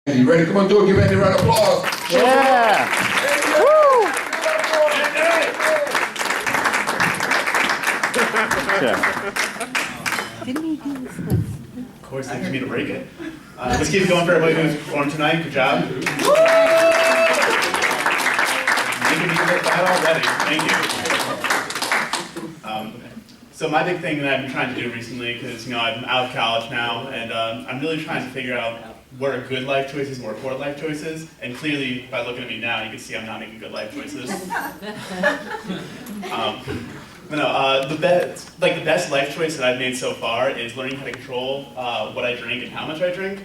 You ready? Come on, do it. Give Andy a round of applause. Yeah. Woo. Didn't he do this list? Of course, thanks for me to break it. Let's keep it going for everybody who's performed tonight. Good job. Making me look bad already. Thank you. So my big thing that I've been trying to do recently, because I'm out of college now, and I'm really trying to figure out what are good life choices and what are poor life choices. And clearly, by looking at me now, you can see I'm not making good life choices. The best life choice that I've made so far is learning how to control what I drink and how much I drink,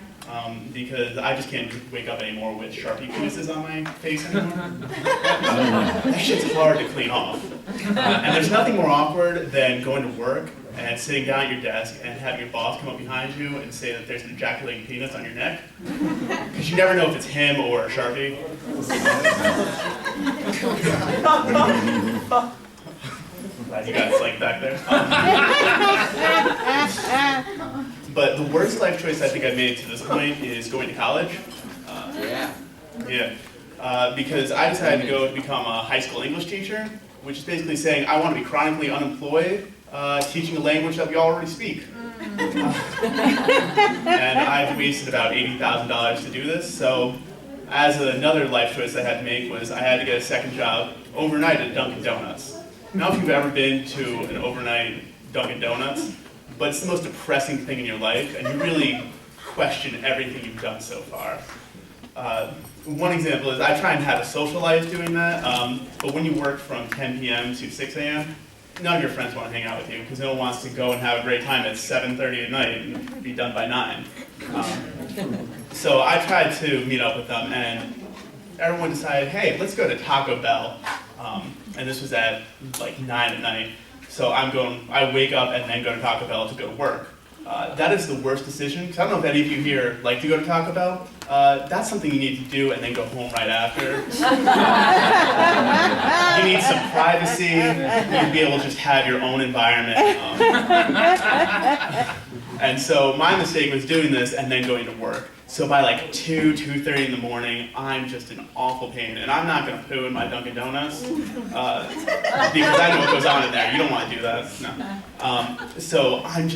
because I just can't wake up anymore with Sharpie creases on my face anymore. That shit's hard to clean off. And there's nothing more awkward than going to work and sitting down at your desk and having your boss come up behind you and say that there's an ejaculating penis on your neck, because you never know if it's him or a Sharpie. Glad you got psyched back there. But the worst life choice I think I've made to this point is going to college. Because I decided to go become a high school English teacher, which is basically saying I want to be chronically unemployed, teaching a language that we already speak. And I've wasted about $80,000 to do this, so as another life choice I had to make was I had to get a second job overnight at Dunkin' Donuts. Now, if you've ever been to an overnight Dunkin' Donuts, but it's the most depressing thing in your life, and you really question everything you've done so far. One example is I try and have a social life doing that, but when you work from 10 p.m. to 6 a.m., none of your friends want to hang out with you because no one wants to go and have a great time at 7:30 at night and be done by 9. So I tried to meet up with them, and everyone decided, hey, let's go to Taco Bell. And this was at like 9 at night. So I wake up and then go to Taco Bell to go to work. That is the worst decision, because I don't know if any of you here like to go to Taco Bell. That's something you need to do and then go home right after. You need some privacy. You need to be able to just have your own environment. And so my mistake was doing this and then going to work. So by like 2:30 in the morning, I'm just in awful pain. And I'm not going to poo in my Dunkin' Donuts, because I know what goes on in there. You don't want to do that. No. So I'm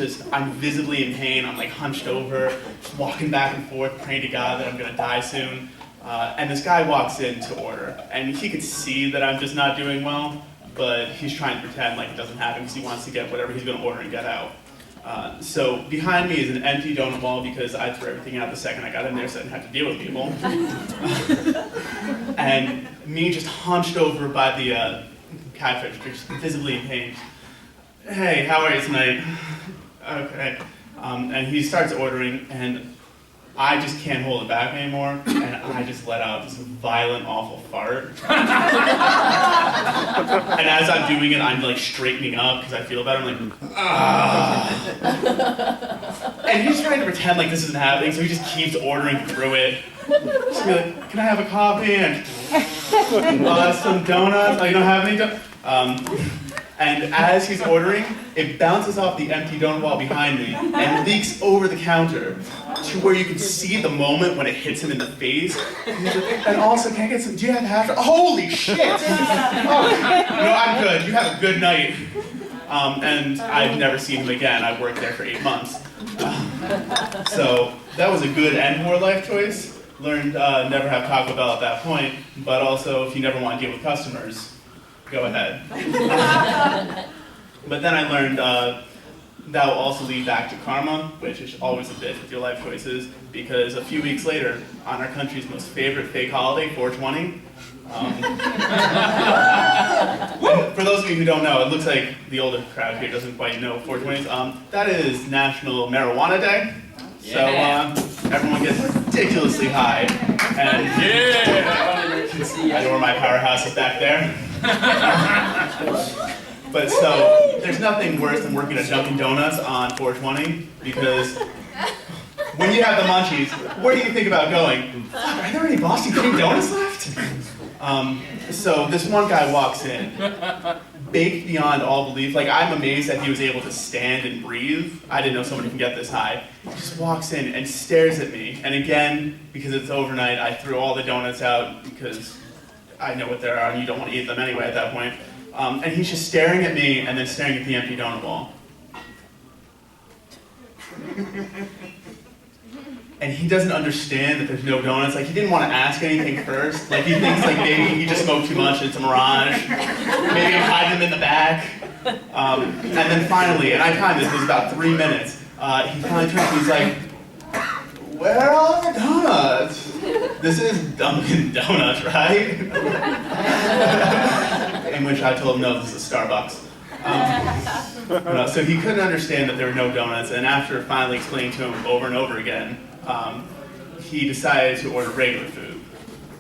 visibly in pain. I'm like hunched over, just walking back and forth, praying to God that I'm going to die soon. And this guy walks in to order. And he could see that I'm just not doing well, but he's trying to pretend like it doesn't happen because he wants to get whatever he's going to order and get out. So behind me is an empty donut wall because I threw everything out the second I got in there so I didn't have to deal with people. And me just hunched over by the cash register, just visibly in pain. Hey, how are you tonight? Okay. And he starts ordering, and I just can't hold it back anymore, and I just let out this violent, awful fart. And as I'm doing it, I'm like straightening up because I feel better. I'm like, ah. And he's trying to pretend like this isn't happening, so he just keeps ordering through it. Just be like, can I have a coffee and some donuts? Oh, you don't have any donuts? And as he's ordering, it bounces off the empty donut wall behind me and leaks over the counter to where you can see the moment when it hits him in the face. And also, can I get some, do you have hash? Holy shit! Oh, no, I'm good. You have a good night. And I've never seen him again. I worked there for 8 months. So that was a good and poor life choice. Learned never have Taco Bell at that point, but also if you never want to deal with customers, go ahead. But then I learned that will also lead back to karma, which is always a bitch with your life choices, because a few weeks later, on our country's most favorite fake holiday, 420, for those of you who don't know, it looks like the older crowd here doesn't quite know 420s. That is National Marijuana Day. So everyone gets ridiculously high. And I know where my powerhouse is back there. But so, there's nothing worse than working at Dunkin' Donuts on 420, because when you have the munchies, where do you think about going? Fuck, are there any Boston cream donuts left? So this one guy walks in, baked beyond all belief. Like, I'm amazed that he was able to stand and breathe. I didn't know somebody can get this high. just walks in and stares at me. And again, because it's overnight, I threw all the donuts out because I know what they are and you don't want to eat them anyway at that point. And he's just staring at me and then staring at the empty donut wall. And he doesn't understand that there's no donuts. Like, he didn't want to ask anything first. Like, he thinks like maybe he just smoked too much and it's a mirage. Maybe I'm hiding them in the back. And then finally, and I timed this, it was about 3 minutes, he finally turns to me, he's like, "Where are the donuts? This is Dunkin' Donuts, right?" In which I told him, "No, this is Starbucks." So he couldn't understand that there were no donuts, and after finally explaining to him over and over again, he decided to order regular food.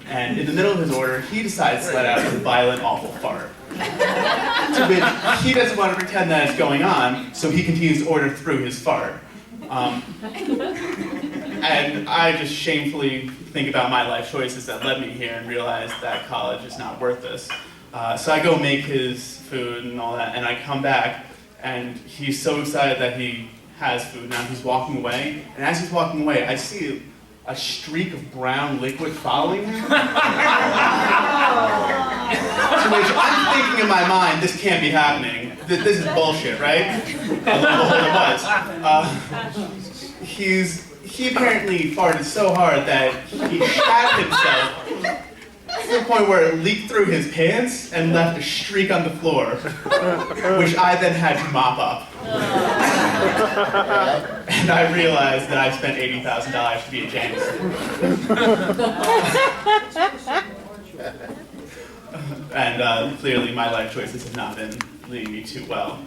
And in the middle of his order, he decides to let out a violent, awful fart. To which he doesn't want to pretend that it's going on, so he continues to order through his fart. And I just shamefully think about my life choices that led me here and realize that college is not worth this. So I go make his food and all that, and I come back, and he's so excited that he has food. Now he's walking away, and as he's walking away, I see a streak of brown liquid following him. To which I'm thinking in my mind, this can't be happening. This is bullshit, right? Lo and behold, it was. He apparently farted so hard that he shat himself to the point where it leaked through his pants and left a streak on the floor, which I then had to mop up. And I realized that I spent $80,000 to be a janitor. And clearly my life choices have not been leading me too well.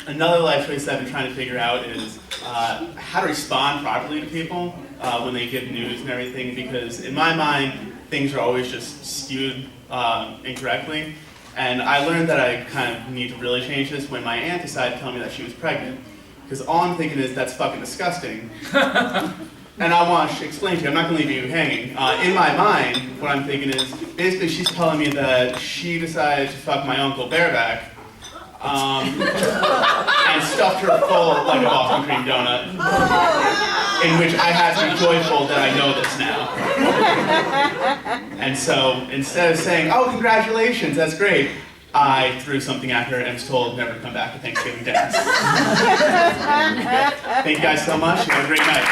Another life choice that I've been trying to figure out is how to respond properly to people when they give news and everything, because in my mind, things are always just skewed incorrectly. And I learned that I kind of need to really change this when my aunt decided to tell me that she was pregnant. Because all I'm thinking is, that's fucking disgusting. And I want to explain to you, I'm not going to leave you hanging. In my mind, what I'm thinking is, basically she's telling me that she decided to fuck my uncle bareback, and stuffed her full like a Boston cream donut, in which I have to be joyful that I know this now. And so, instead of saying, "Oh, congratulations, that's great," I threw something at her and was told never to come back to Thanksgiving dinner. Thank you guys so much. Have a great night.